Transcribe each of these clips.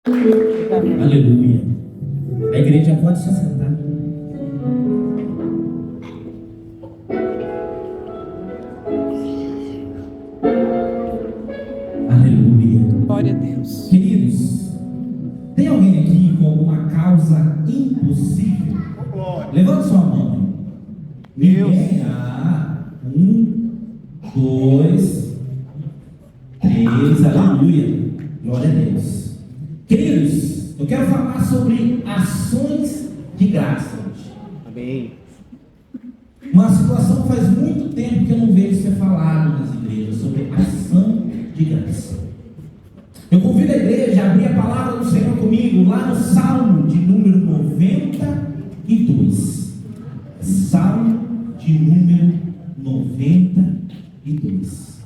Aleluia. A igreja pode se sentar. Aleluia. Glória a Deus. Queridos, tem alguém aqui com alguma causa impossível? Levanta sua mão. Ninguém. Um, dois, três. Aleluia. Glória a Deus. Queridos, eu quero falar sobre ações de graça hoje. Amém. Uma situação faz muito tempo que eu não vejo ser falado nas igrejas sobre ação de graça. Eu convido a igreja a abrir a palavra do Senhor comigo lá no Salmo de número 92. Salmo de número 92.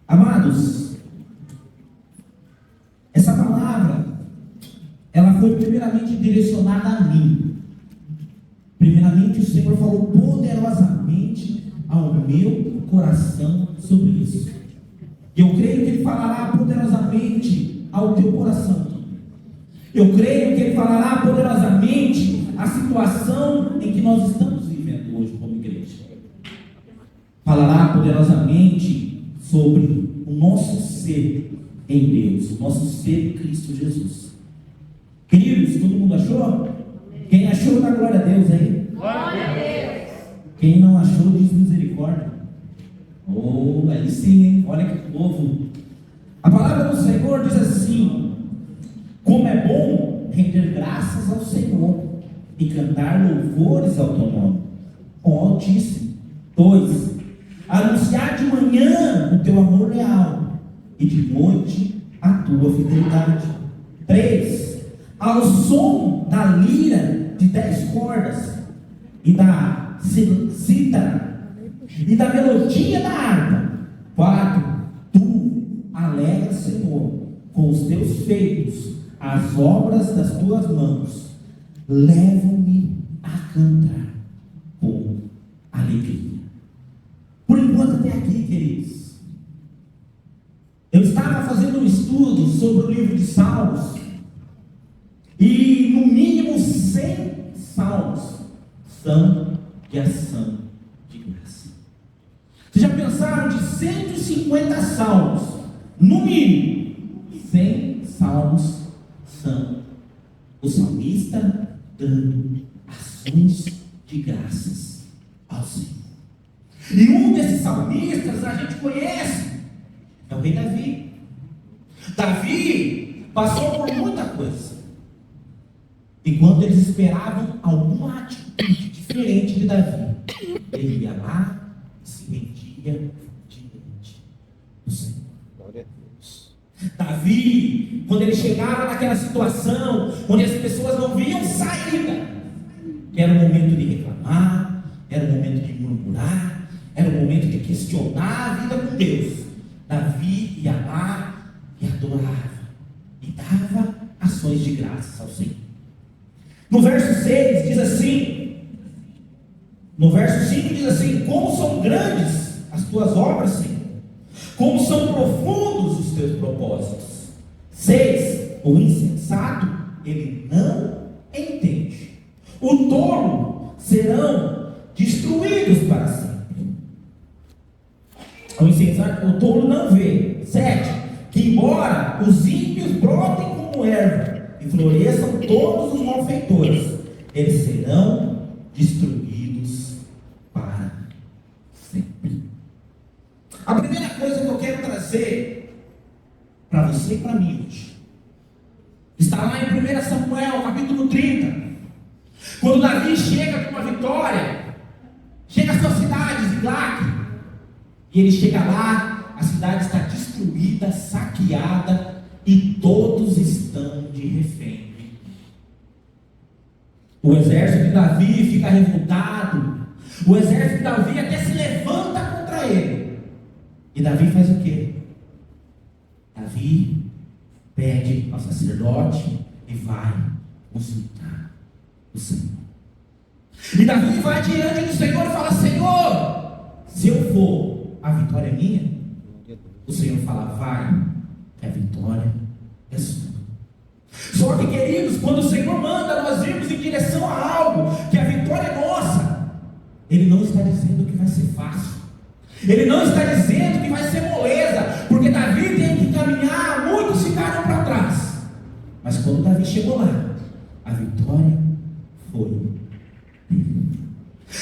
Amados, essa palavra, ela foi primeiramente direcionada a mim. Primeiramente o Senhor falou poderosamente ao meu coração sobre isso. Eu creio que Ele falará poderosamente ao teu coração. Eu creio que Ele falará poderosamente a situação em que nós estamos vivendo hoje como igreja. Falará poderosamente sobre o nosso ser em Deus, o nosso ser em Cristo Jesus. Queridos, todo mundo achou? Quem achou, dá glória a Deus aí. Glória a Deus. Quem não achou, diz misericórdia. Oh, aí sim, hein? Olha que povo. A palavra do Senhor diz assim: como é bom render graças ao Senhor e cantar louvores ao teu nome, ó Altíssimo. 2. Anunciar de manhã o teu amor leal e de noite a tua fidelidade. 3. Ao som da lira de 10 cordas e da cítara e da melodia da harpa. 4. Tu alegras, Senhor, com os teus feitos, as obras das tuas mãos levam-me a cantar com alegria. Por enquanto até aqui, queridos, eu estava fazendo um estudo sobre o livro de Salmos, e no mínimo 100 salmos são de ação de graça. Vocês já pensaram de 150 salmos, no mínimo 100 salmos são o salmista dando ações de graças ao Senhor. E um desses salmistas a gente conhece, é o rei Davi. Davi passou por muita coisa. Enquanto eles esperavam alguma atitude diferente de Davi, ele ia lá e se rendia diante do Senhor. Glória a Deus. Davi, quando ele chegava naquela situação onde as pessoas não viam saída, era o momento de reclamar, era o momento de murmurar, era o momento de questionar a vida com Deus, Davi ia lá e adorava e dava ações de graças ao Senhor. No verso 6 diz assim, no verso 5 diz assim: como são grandes as tuas obras, Senhor, como são profundos os teus propósitos. 6. O insensato, ele não entende, o tolo serão destruídos para sempre. O insensato, o tolo não vê. 7. Que embora os ímpios brotem como erva e floresçam todos os malfeitores, eles serão destruídos para sempre. A primeira coisa que eu quero trazer para você e para mim hoje está lá em 1 Samuel, capítulo 30. Quando Davi chega com uma vitória, chega à sua cidade, Ziclague, e ele chega lá, a cidade está destruída, saqueada, e todos estão de refém. O exército de Davi fica revoltado. O exército de Davi até se levanta contra ele. E Davi faz o quê? Davi pede ao sacerdote e vai consultar o Senhor. E Davi vai diante do Senhor e fala: Senhor, se eu for, a vitória é minha. O Senhor fala: vai, que a vitória é sua. queridos, quando o Senhor manda nós irmos em direção a algo, que a vitória é nossa, Ele não está dizendo que vai ser fácil, Ele não está dizendo que vai ser moleza, porque Davi tem que caminhar, muitos ficaram para trás, mas quando Davi chegou lá, a vitória foi dele.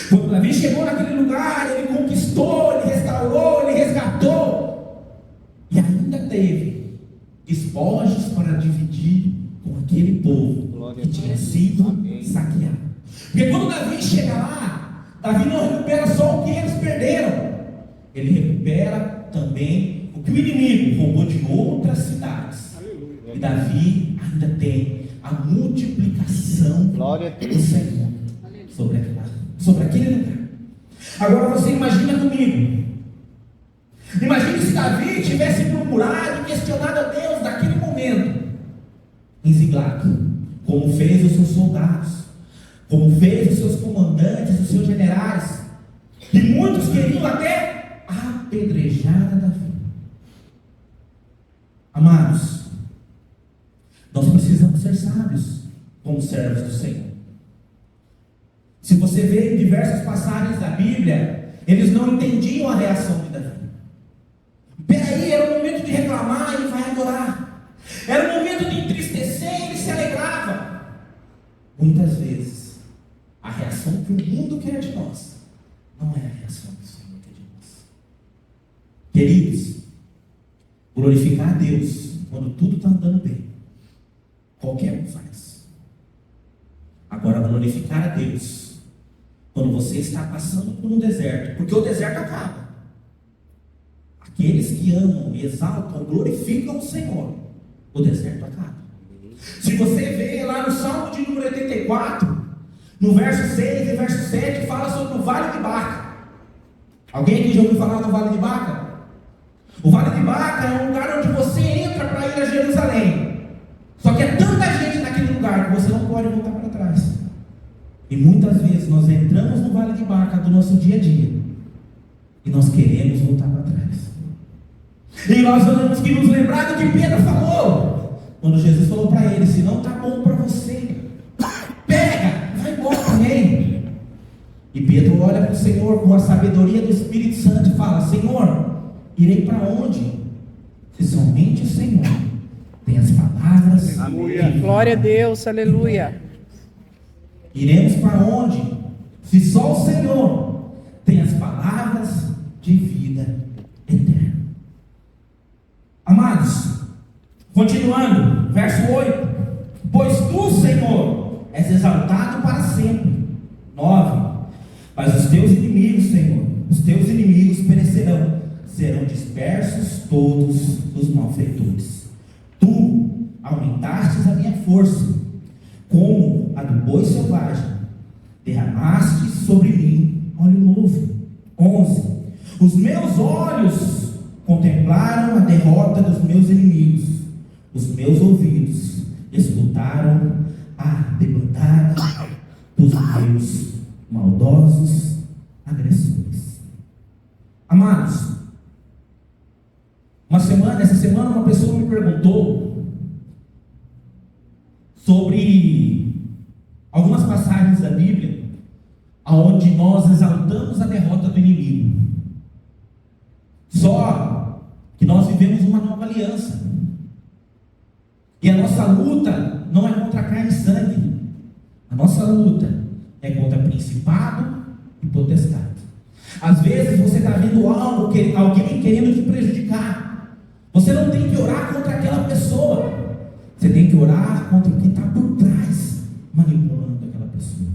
Quando Davi chegou naquele lugar, ele conquistou, ele restaurou, ele resgatou, e ainda teve despojos para dividir com aquele povo que tinha sido saqueado. Porque quando Davi chega lá, Davi não recupera só o que eles perderam, ele recupera também o que o inimigo roubou de outras cidades. E Davi ainda tem a multiplicação do Senhor sobre aquele lugar. Agora você imagina comigo, imagine se Davi tivesse procurado e questionado a Deus naquele momento, em Ziglag, como fez os seus soldados, como fez os seus comandantes, os seus generais, e muitos queriam até apedrejar a Davi. Amados, nós precisamos ser sábios como servos do Senhor. Se você vê em diversas passagens da Bíblia, eles não entendiam a reação de Davi. Peraí, era o momento de reclamar, ele vai adorar. Era o momento de entristecer, ele se alegrava. Muitas vezes, a reação que o mundo quer de nós não é a reação que o Senhor quer de nós. Queridos, glorificar a Deus quando tudo está andando bem, qualquer um faz. Agora, glorificar a Deus quando você está passando por um deserto, porque o deserto acaba. Aqueles que amam, exaltam, glorificam o Senhor, o deserto acaba. Se você vê lá no Salmo de número 84, no verso 6 e verso 7, fala sobre o Vale de Baca. Alguém aqui já ouviu falar do Vale de Baca? O Vale de Baca é um lugar onde você entra para ir a Jerusalém. Só que é tanta gente naquele lugar que você não pode voltar para trás. E muitas vezes nós entramos no Vale de Baca do nosso dia a dia e nós queremos voltar para trás. E nós temos que nos lembrar do que Pedro falou, quando Jesus falou para ele: se não está bom para você, pega, vai embora também. E Pedro olha para o Senhor com a sabedoria do Espírito Santo e fala: Senhor, irei para onde? Se somente o Senhor tem as palavras. Amém. Glória a Deus, aleluia. Iremos para onde? Se só o Senhor tem as palavras de vida eterna. Amados, continuando, verso 8: pois tu, Senhor, és exaltado para sempre. 9: mas os teus inimigos, Senhor, os teus inimigos perecerão, serão dispersos todos os malfeitores. Tu aumentastes a minha força, como a do boi selvagem, derramaste sobre mim óleo novo. 11: os meus olhos contemplaram a derrota dos meus inimigos, os meus ouvidos escutaram a debandada dos meus maldosos agressores. Amados, essa semana uma pessoa me perguntou sobre algumas passagens da Bíblia onde nós exaltamos a derrota do inimigo. Só que nós vivemos uma nova aliança, e a nossa luta não é contra carne e sangue, a nossa luta é contra principado e potestade. Às vezes você está vendo alguém querendo te prejudicar, você não tem que orar contra aquela pessoa, você tem que orar contra quem está por trás, manipulando aquela pessoa,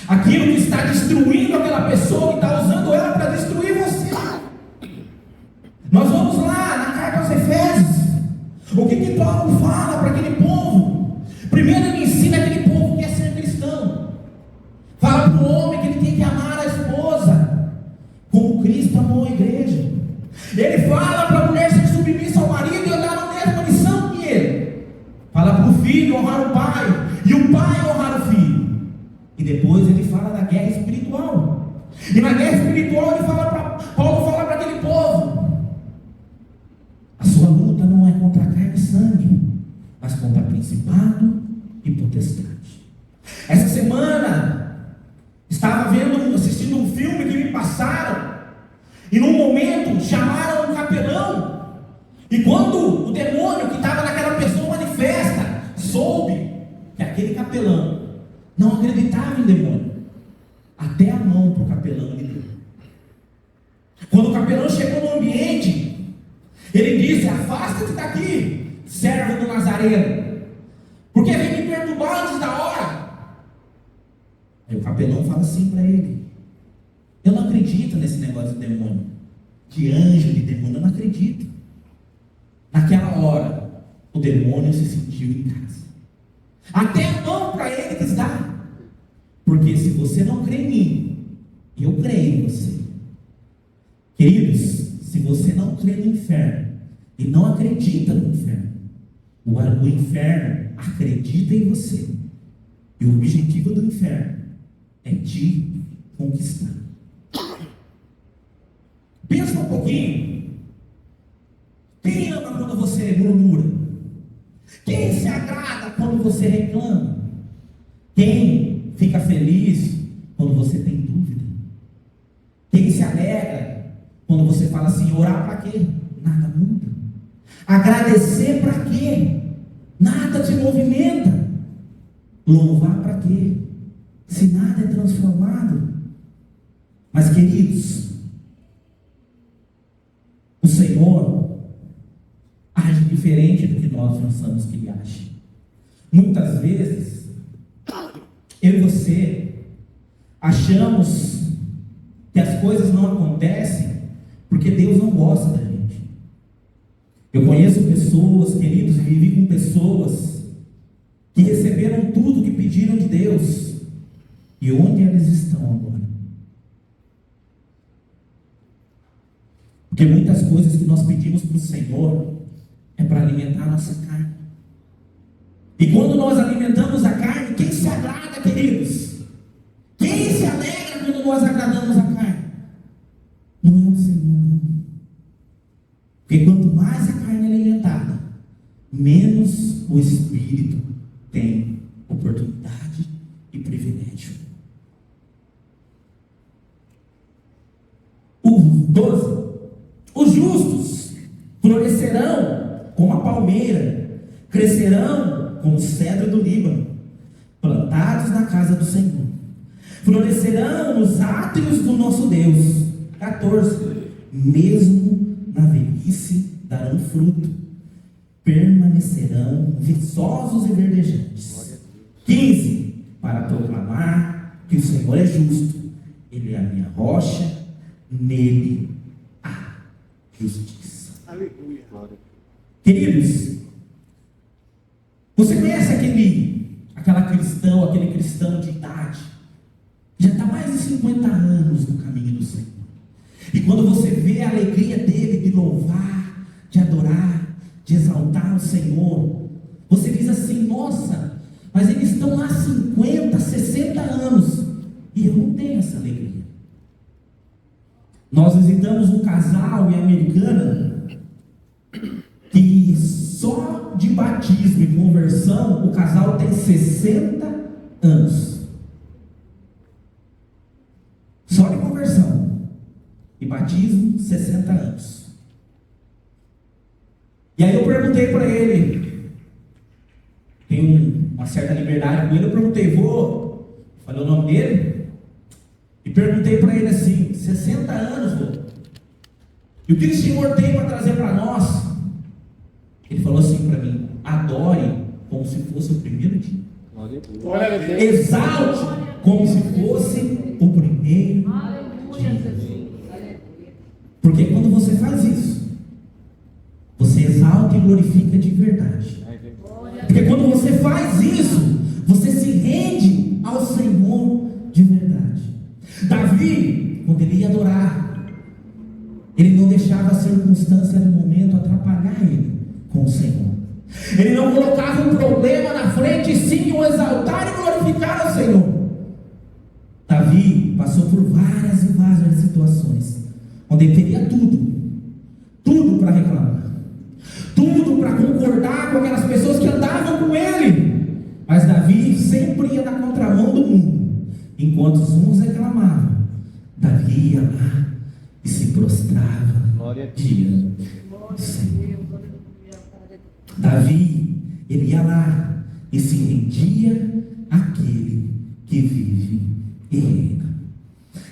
aquilo que está destruindo aquela pessoa, que está usando ela para destruir você. Nós vamos lá na carta aos Efésios, o que Paulo fala para aquele povo? Primeiro ele ensina aquele povo que é ser cristão, fala para o homem que ele tem que amar a esposa como Cristo amou a igreja. Ele fala para a mulher ser submissa ao marido e andar na mesma missão que ele. Fala para o filho honrar o pai e o pai honrar o filho. E depois ele fala da guerra espiritual. E na guerra espiritual Paulo fala para aquele povo: a sua luta não é contra carne e sangue, mas contra principado e potestade. Essa semana, estava assistindo um filme que me passaram, e num momento chamaram um capelão, e quando o demônio que estava naquela pessoa manifesta, soube que aquele capelão não acreditava em demônio, até a mão para o capelão ele deu. Quando o capelão chegou no ambiente, ele disse: afasta-te daqui, servo do Nazareno, porque vem me perturbar antes da hora. Aí o capelão fala assim para ele: eu não acredito nesse negócio de demônio, de anjo, de demônio, eu não acredito. Naquela hora, o demônio se sentiu em casa. Até a mão para ele quis dar. Porque se você não crê em mim, eu creio em você. Queridos, se você não crê no inferno e não acredita no inferno, o inferno acredita em você. E o objetivo do inferno é te conquistar. Pensa um pouquinho. Quem ama quando você murmura? Quem se agrada quando você reclama? Quem fica feliz quando você tem dúvida? Quem se alegra quando você fala assim: orar para quê? Nada muda. Agradecer para quê? Nada te movimenta. Louvar para quê? Se nada é transformado. Mas, queridos, o Senhor age diferente do que nós pensamos que Ele age. Muitas vezes, eu e você achamos que as coisas não acontecem porque Deus não gosta da gente. Eu conheço pessoas, queridos, e vivi com pessoas que receberam tudo que pediram de Deus. E onde eles estão agora? Porque muitas coisas que nós pedimos para o Senhor é para alimentar a nossa carne. E quando nós alimentamos a carne, quem se agrada, queridos? Quem se alegra quando nós agradamos a carne? Não é o Senhor, não. Porque quanto mais a carne é alimentada, menos o Espírito tem oportunidade e privilégio. O 12. Os justos florescerão como a palmeira, crescerão como o cedro do Líbano, plantados na casa do Senhor. Florescerão nos átrios do nosso Deus. 14. Mesmo na velhice darão fruto, permanecerão viçosos e verdejantes. 15. Para proclamar que o Senhor é justo, Ele é a minha rocha, nele há justiça. Aleluia. Queridos, você conhece aquele cristão de idade, já está mais de 50 anos no caminho do Senhor, e quando você vê a alegria dele de louvar, de adorar, de exaltar o Senhor, você diz assim: nossa, mas eles estão lá 50, 60 anos, e eu não tenho essa alegria. Nós visitamos um casal em Americana, que só de batismo e conversão, o casal tem 60 anos. Só de conversão e batismo, 60 anos. E aí eu perguntei para ele, tenho uma certa liberdade com ele, eu perguntei: falei o nome dele, e perguntei para ele assim: 60 anos, vô, e o que o Senhor tem para trazer para nós? Ele falou assim para mim: adore como se fosse o primeiro dia. Glória a Deus. Exalte como se fosse o primeiro dia. Porque quando você faz isso, você exalta e glorifica de verdade. Porque quando você faz isso, você se rende ao Senhor de verdade. Davi, quando ele ia adorar, ele não deixava a circunstância do momento atrapalhar ele com o Senhor. Ele não colocava um problema na frente, sim o exaltar e glorificar ao Senhor. Davi passou por várias e várias situações onde ele teria tudo para reclamar, tudo para concordar com aquelas pessoas que andavam com ele, Mas Davi sempre ia na contramão do mundo. Enquanto os uns reclamavam, Davi ia lá e se prostrava diante do Senhor. Davi, ele ia lá e se rendia àquele que vive e reina.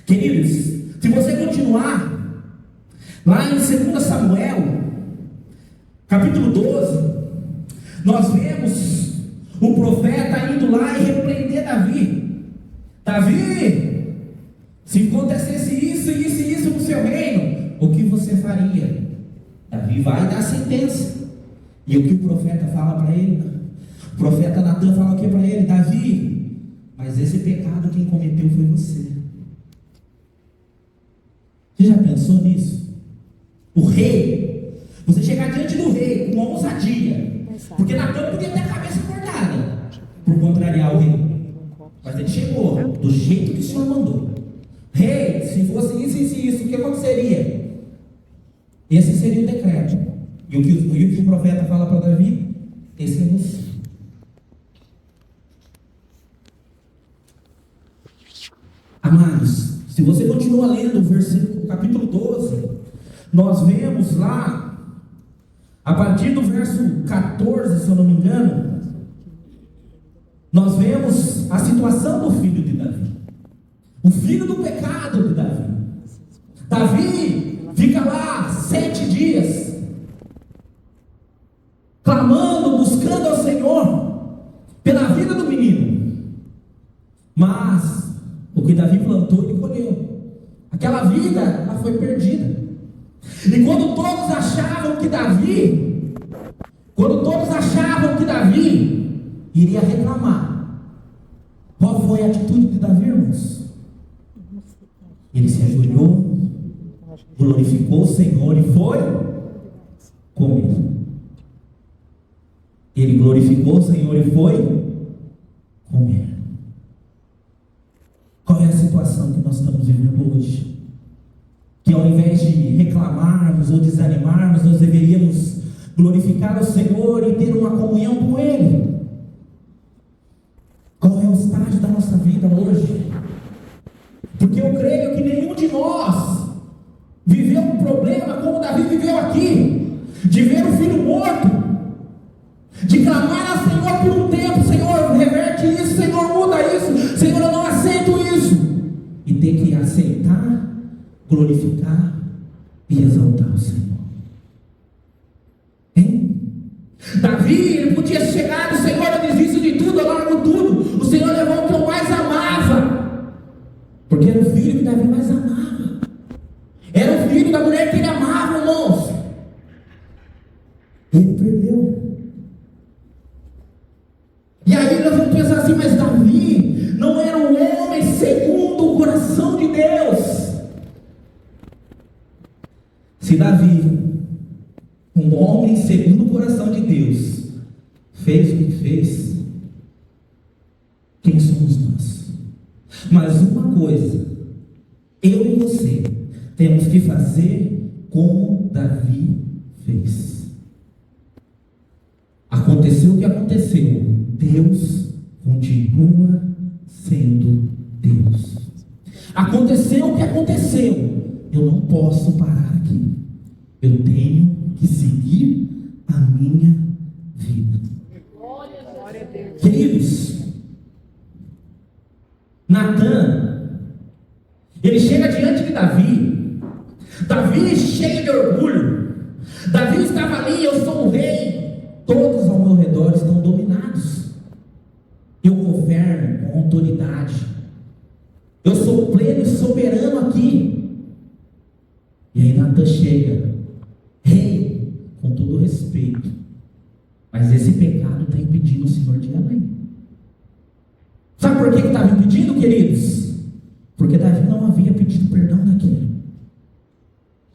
Queridos, se você continuar lá em 2 Samuel, capítulo 12, nós vemos o profeta indo lá e repreender Davi. Davi, se acontecesse isso, isso e isso no seu reino, o que você faria? Davi vai dar a sentença. E o que o profeta fala para ele? O profeta Natan fala o que para ele? Davi, mas esse pecado quem cometeu foi você. Você já pensou nisso? O rei, você chegar diante do rei com ousadia, porque Natan podia ter a cabeça cortada por contrariar o rei, mas ele chegou do jeito que o Senhor mandou. Rei, se fosse isso, isso e isso, o que aconteceria? Esse seria o decreto. E o que o profeta fala para Davi? Esse é você. Amados, se você continua lendo o capítulo 12, nós vemos lá, a partir do verso 14, se eu não me engano, nós vemos a situação do filho de Davi, o filho do pecado de Davi. Davi fica lá 7 dias, clamando, buscando ao Senhor pela vida do menino. Mas o que Davi plantou, ele colheu. Aquela vida, ela foi perdida. E quando todos achavam que Davi iria reclamar, qual foi a atitude de Davi, irmãos? Ele se ajoelhou, glorificou o Senhor e foi comer. Ele glorificou o Senhor e foi comer. Qual é a situação que nós estamos vivendo hoje? Que ao invés de reclamarmos ou desanimarmos, nós deveríamos glorificar o Senhor e ter uma comunhão com Ele. Qual é o estágio da nossa vida hoje? Porque eu creio que nenhum de nós viveu um problema como Davi viveu aqui, de ver o filho morto, de clamar ao Senhor por um tempo: Senhor, reverte isso, Senhor, muda isso, Senhor, eu não aceito isso, e ter que aceitar, glorificar e exaltar o Senhor. Hein? Davi, ele podia chegar no Senhor: eu desisto de tudo, eu largo tudo. O Senhor levou o que eu mais amava, porque era o filho que Davi mais amava, era o filho da mulher que ele amava, irmãos. Ele perdeu. E aí nós vamos pensar assim: mas Davi não era um homem segundo o coração de Deus. Se Davi, um homem segundo o coração de Deus, fez o que fez, quem somos nós? Mas uma coisa, eu e você temos que fazer como Davi fez. Aconteceu o que aconteceu, Deus continua sendo Deus. Aconteceu o que aconteceu, eu não posso parar aqui. Eu tenho que seguir a minha vida. Queridos, Natan, ele chega diante de Davi. Davi cheio de orgulho. Davi estava ali: eu sou o rei. Todos ao meu redor estão dominados. Eu governo com autoridade. Eu sou pleno e soberano aqui. E aí Natan chega: rei, com todo respeito, mas esse pecado está impedindo o Senhor de ir além. Sabe por que estava impedindo, queridos? Porque Davi não havia pedido perdão daquilo.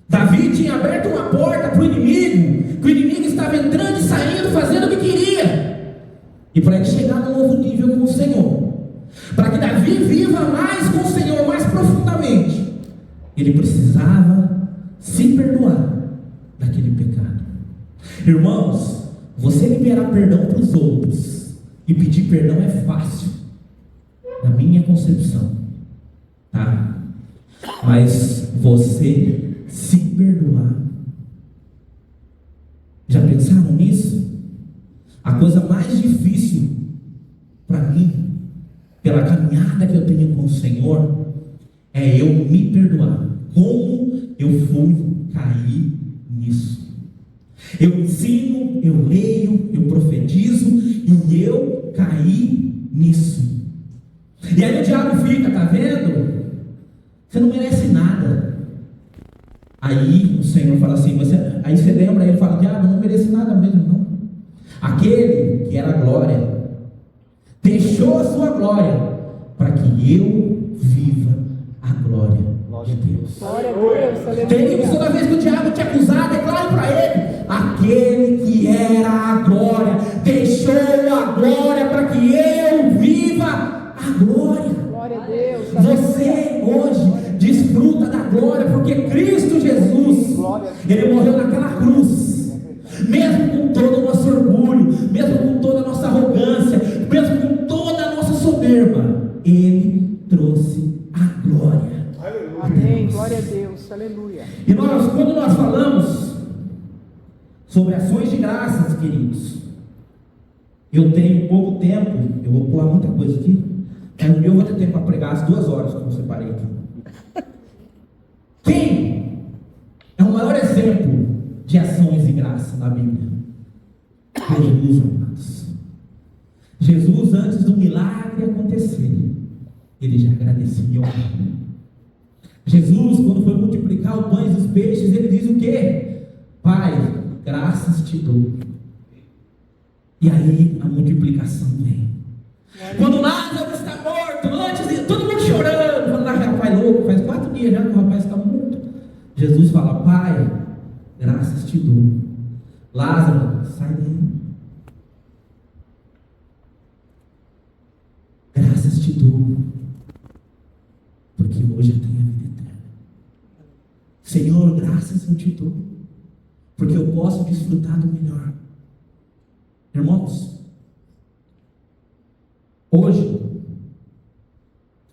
Davi tinha aberto uma porta para o inimigo, que o inimigo estava entrando e saindo, fazendo o que queria. E para ele chegar num novo nível com o Senhor, para que Davi viva mais com o Senhor, mais profundamente, ele precisava se perdoar daquele pecado. Irmãos, você liberar perdão para os outros E pedir perdão é fácil, na minha concepção, tá? Mas você se perdoar, já pensaram nisso? A coisa mais difícil para mim, pela caminhada que eu tenho com o Senhor, é eu me perdoar. Como eu fui cair nisso? Eu ensino, eu leio, eu profetizo e eu caí nisso. E aí o diabo fica, tá vendo? Você não merece nada. Aí o Senhor fala assim, aí você lembra, aí ele fala, diabo, eu não mereço nada mesmo não. Aquele que era a glória, deixou a sua glória, para que eu viva a glória de Deus. Glória a Deus, aleluia. Queridos, toda vez que o diabo te acusar, declare para ele, aquele que era a glória, deixou a glória para que eu viva a glória. Glória a Deus. Você hoje desfruta da glória, porque Cristo Jesus, Ele morreu naquela cruz, mesmo com todo o nosso orgulho, mesmo com toda a nossa arrogância, mesmo com toda a nossa soberba, Ele trouxe a glória. Amém, glória a Deus, aleluia. E nós, quando nós falamos sobre ações de graças, queridos, eu tenho pouco tempo, eu vou pular muita coisa aqui, mas no meu eu vou ter tempo para pregar as 2 horas que eu separei aqui. Quem é o maior exemplo de ações de graça na Bíblia? Jesus, amados. Jesus, antes do milagre acontecer, ele já agradecia ao Pai. Jesus, quando foi multiplicar o pães e os peixes, ele diz o quê? Pai, graças te dou. E aí a multiplicação vem. Quando Lázaro está morto, antes de todo mundo chorando, falando, rapaz louco, faz 4 dias já que o rapaz está morto. Jesus fala, Pai, graças te dou. Lázaro, sai daí. Graças te dou, porque hoje eu tenho a vida eterna. Senhor, graças eu te dou, porque eu posso desfrutar do melhor. Irmãos, hoje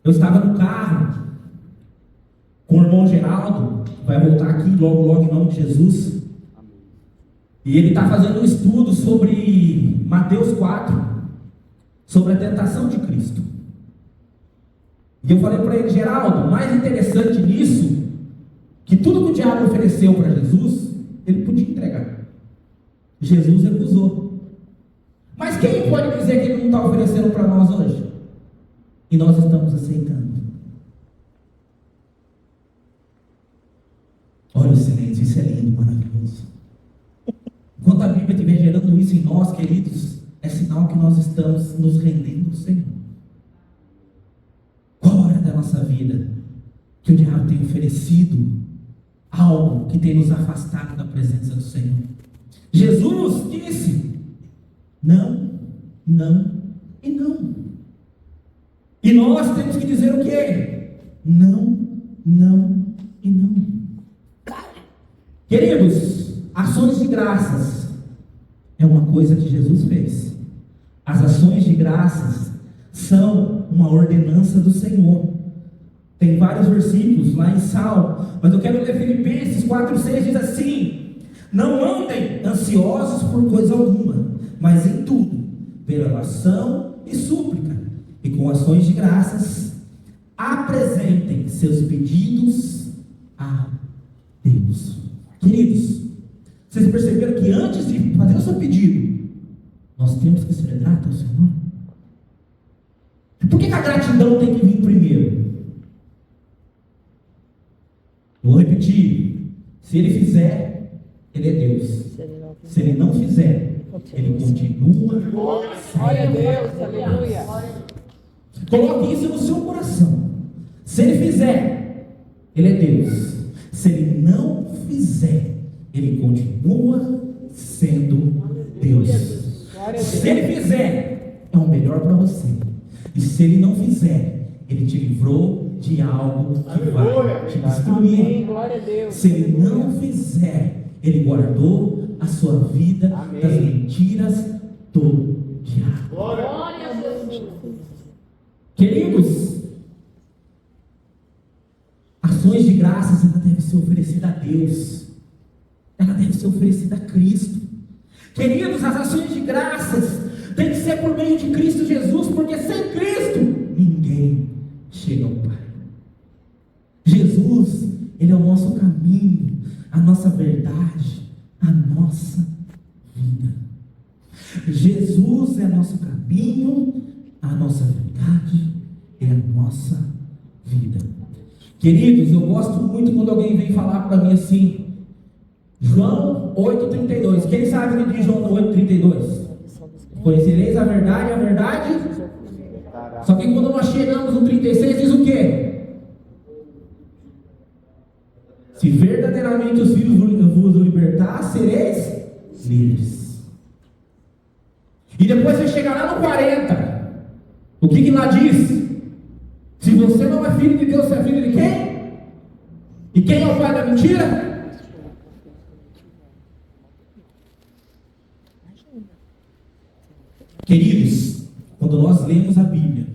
eu estava no carro com o irmão Geraldo, que vai voltar aqui logo logo em nome de Jesus. E ele está fazendo um estudo sobre Mateus 4, sobre a tentação de Cristo. E eu falei para ele, Geraldo, o mais interessante nisso, que tudo que o diabo ofereceu para Jesus, ele podia entregar. Jesus recusou. Mas quem pode dizer que ele não está oferecendo para nós hoje? E nós estamos aceitando. Olha o silêncio, isso é lindo, maravilhoso. Enquanto a Bíblia estiver gerando isso em nós, queridos, é sinal que nós estamos nos rendendo ao Senhor. Qual hora da nossa vida que o diabo tem oferecido algo que tem nos afastado da presença do Senhor? Jesus disse, não, não e não. E nós temos que dizer o quê? Não, não e não. Queridos, ações de graças é uma coisa que Jesus fez. As ações de graças são uma ordenança do Senhor. Tem vários versículos lá em Salmo, mas eu quero ler Filipenses 4,6, diz assim: não andem ansiosos por coisa alguma, mas em tudo, pela oração e súplica, e com ações de graças, apresentem seus pedidos a Deus. Queridos, vocês perceberam que antes de fazer o seu pedido, nós temos que ser gratos ao Senhor? Por que a gratidão tem que vir primeiro? Vou repetir: se Ele fizer, Ele é Deus. Se Ele não fizer, Ele continua. Glória a Deus, aleluia. Coloque isso no seu coração. Se Ele fizer, Ele é Deus. Se Ele não fizer, Ele continua sendo Deus. Se Ele fizer, é o melhor para você. E se Ele não fizer, Ele te livrou de algo que vai te destruir. Se Ele não fizer, Ele guardou a sua vida das mentiras do diabo. Queridos, ações de graças, ela deve ser oferecida a Deus, ela deve ser oferecida a Cristo. Queridos, as ações de graças tem que ser por meio de Cristo Jesus, porque sem Cristo ninguém chega ao Pai. Jesus, Ele é o nosso caminho, a nossa verdade, a nossa vida. Jesus é nosso caminho, a nossa verdade e a nossa vida. Queridos, eu gosto muito quando alguém vem falar para mim assim, João 8,32. Quem sabe o que diz João 8,32? Conhecereis a verdade, Só que quando nós chegamos no 36, diz o quê? Se verdadeiramente os filhos vos libertar, sereis livres. E depois você chega lá no 40. O que lá diz? Se você não é filho de Deus, você é filho de quem? E quem é o pai da mentira? Queridos, quando nós lemos a Bíblia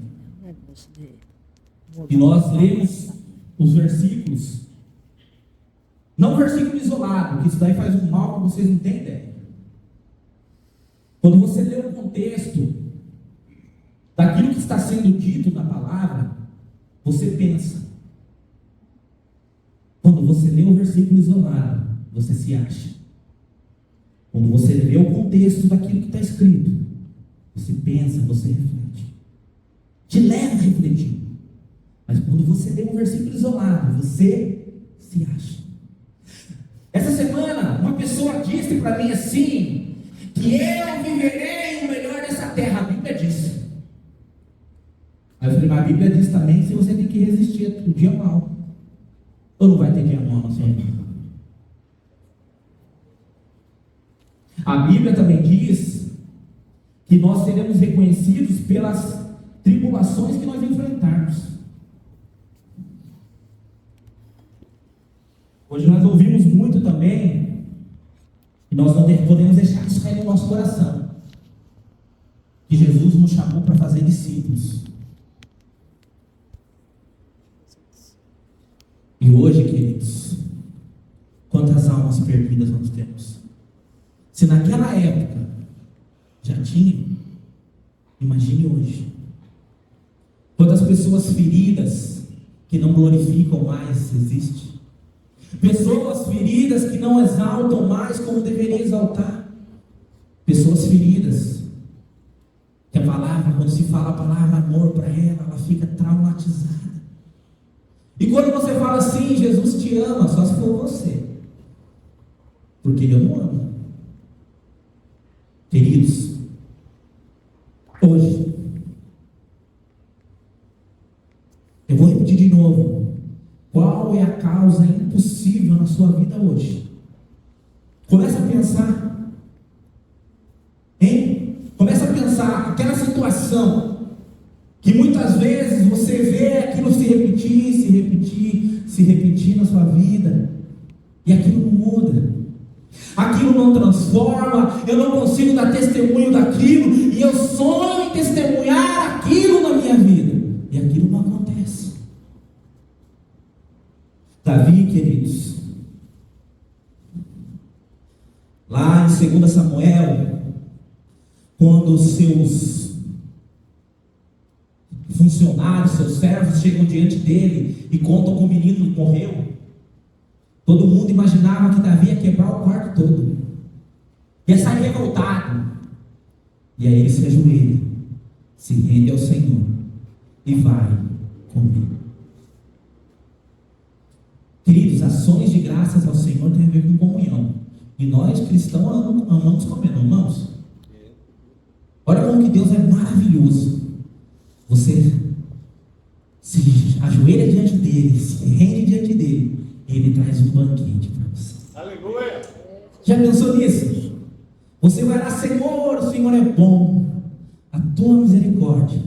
e nós lemos os versículos, não o versículo isolado, que isso daí faz um mal que vocês não têm ideia. Quando você lê o contexto daquilo que está sendo dito na palavra, você pensa. Quando você lê o versículo isolado, você se acha. Quando você lê o contexto daquilo que está escrito, você pensa, você reflete. Te leva a refletir. Mas quando você lê um versículo isolado, você se acha. Essa semana, uma pessoa disse para mim assim, que eu viverei o melhor dessa terra. A Bíblia diz. Aí eu falei, mas a Bíblia diz também que você tem que resistir o dia mal. Ou não vai ter dia mal na sua vida? A Bíblia também diz que nós seremos reconhecidos pelas tribulações que nós enfrentarmos. Hoje nós ouvimos muito também, e nós não podemos deixar isso cair no nosso coração, que Jesus nos chamou para fazer discípulos. E hoje, queridos, quantas almas perdidas nós temos? Se naquela época já tinha, imagine hoje. Quantas pessoas feridas que não glorificam mais existe? Pessoas feridas que não exaltam mais como deveria exaltar. Pessoas feridas que a palavra, quando se fala a palavra amor para ela, ela fica traumatizada. E quando você fala assim, Jesus te ama, só se for você, porque Ele não ama. Queridos, hoje, eu vou repetir de novo. Qual é a causa impossível na sua vida hoje? Começa a pensar. Hein? Começa a pensar aquela situação que muitas vezes você vê aquilo se repetir na sua vida, e aquilo não muda. Aquilo não transforma, eu não consigo dar testemunho daquilo, e eu sonho em testemunhar aquilo na minha vida, e aquilo não acontece. Davi, queridos, lá em 2 Samuel, quando os seus funcionários, seus servos chegam diante dele e contam que o menino morreu, todo mundo imaginava que Davi ia quebrar o quarto todo, ia sair revoltado. E aí ele se ajoelha, se rende ao Senhor e vai comer. Queridos, ações de graças ao Senhor tem a ver com comunhão. E nós cristãos amamos comer, não amamos? Olha como que Deus é maravilhoso. Você se ajoelha diante dele, se rende diante dele, ele traz um banquete para você. Aleluia! Já pensou nisso? Você vai lá, Senhor, o Senhor é bom, a tua misericórdia,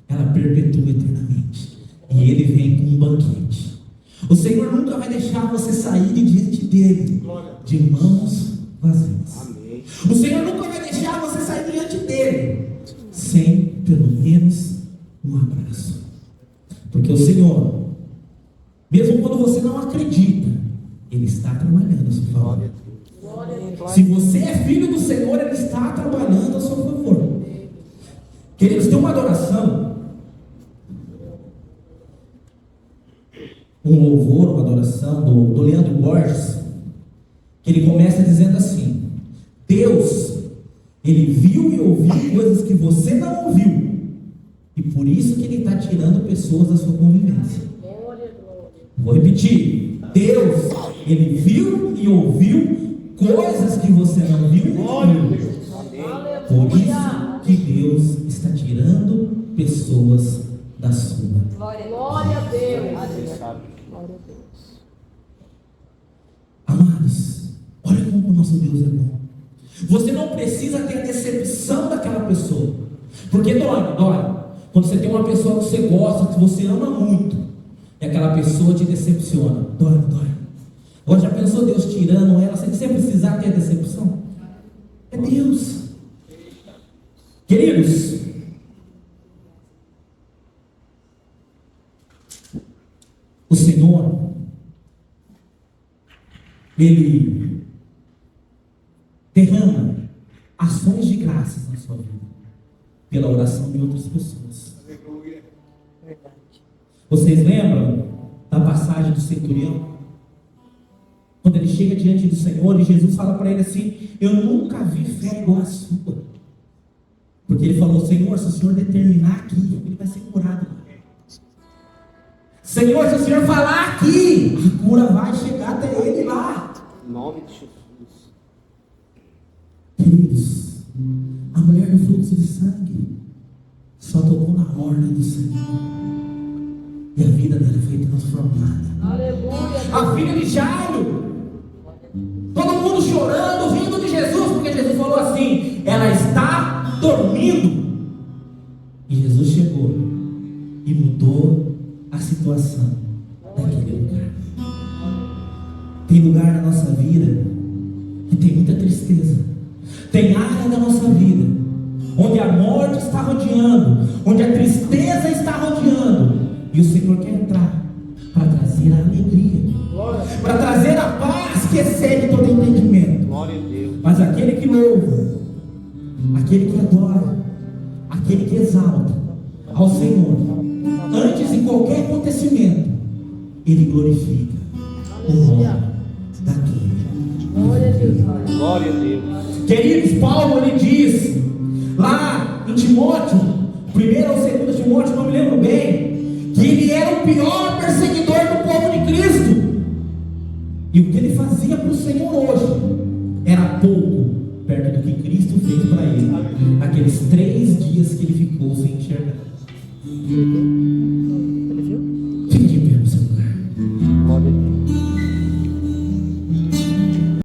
ela perpetua eternamente. E ele vem com um banquete. O Senhor nunca vai deixar você sair de diante dele de mãos vazias. Amém. O Senhor nunca vai deixar você sair diante dele sem pelo menos um abraço. Porque o Senhor, mesmo quando você não acredita, Ele está trabalhando a seu favor. Se você é filho do Senhor, Ele está trabalhando a seu favor. Queridos, tem uma adoração, um louvor, uma adoração do Leandro Borges, que ele começa dizendo assim: Deus, Ele viu e ouviu coisas que você não ouviu, e por isso que Ele está tirando pessoas da sua convivência. Vou repetir: Deus, Ele viu e ouviu coisas que você não viu e nem ouviu. Por isso que Deus está tirando pessoas da sua. Glória a Deus. Sabe? Glória a Deus. Amados, olha como o nosso Deus é bom. Você não precisa ter a decepção daquela pessoa, porque dói. Quando você tem uma pessoa que você gosta, que você ama muito, e aquela pessoa te decepciona, dói. Agora, já pensou Deus tirando ela sem você precisar ter a decepção? É Deus. Queridos, o Senhor, Ele derrama ações de graças na sua vida, pela oração de outras pessoas. Vocês lembram da passagem do centurião? Quando ele chega diante do Senhor e Jesus fala para ele assim: eu nunca vi fé igual a sua. Porque ele falou: Senhor, se o Senhor determinar aqui, ele vai ser curado. Senhor, se o Senhor falar aqui, a cura vai chegar até ele lá. Em nome de Jesus. Queridos, a mulher do fluxo de sangue só tocou na ordem do Senhor, e a vida dela foi transformada. Aleluia. A filha de Jairo, todo mundo chorando, rindo de Jesus, porque Jesus falou assim: ela está dormindo. E Jesus chegou e mudou a situação daquele lugar. Tem lugar na nossa vida que tem muita tristeza. Tem área da nossa vida onde a morte está rodeando, onde a tristeza está rodeando, e o Senhor quer entrar para trazer a alegria, para trazer a paz que excede todo entendimento. Glória a Deus. Mas aquele que louva, aquele que adora, aquele que exalta ao Senhor, antes de qualquer acontecimento, ele glorifica o nome daquele. Glória a Deus. Glória a Deus. Queridos, Paulo ele diz lá em Timóteo, 1 ou 2 Timóteo, não me lembro bem, que ele era o pior perseguidor do povo de Cristo, e o que ele fazia para o Senhor hoje era pouco perto do que Cristo fez para ele, aqueles 3 dias que ele ficou sem enxergar.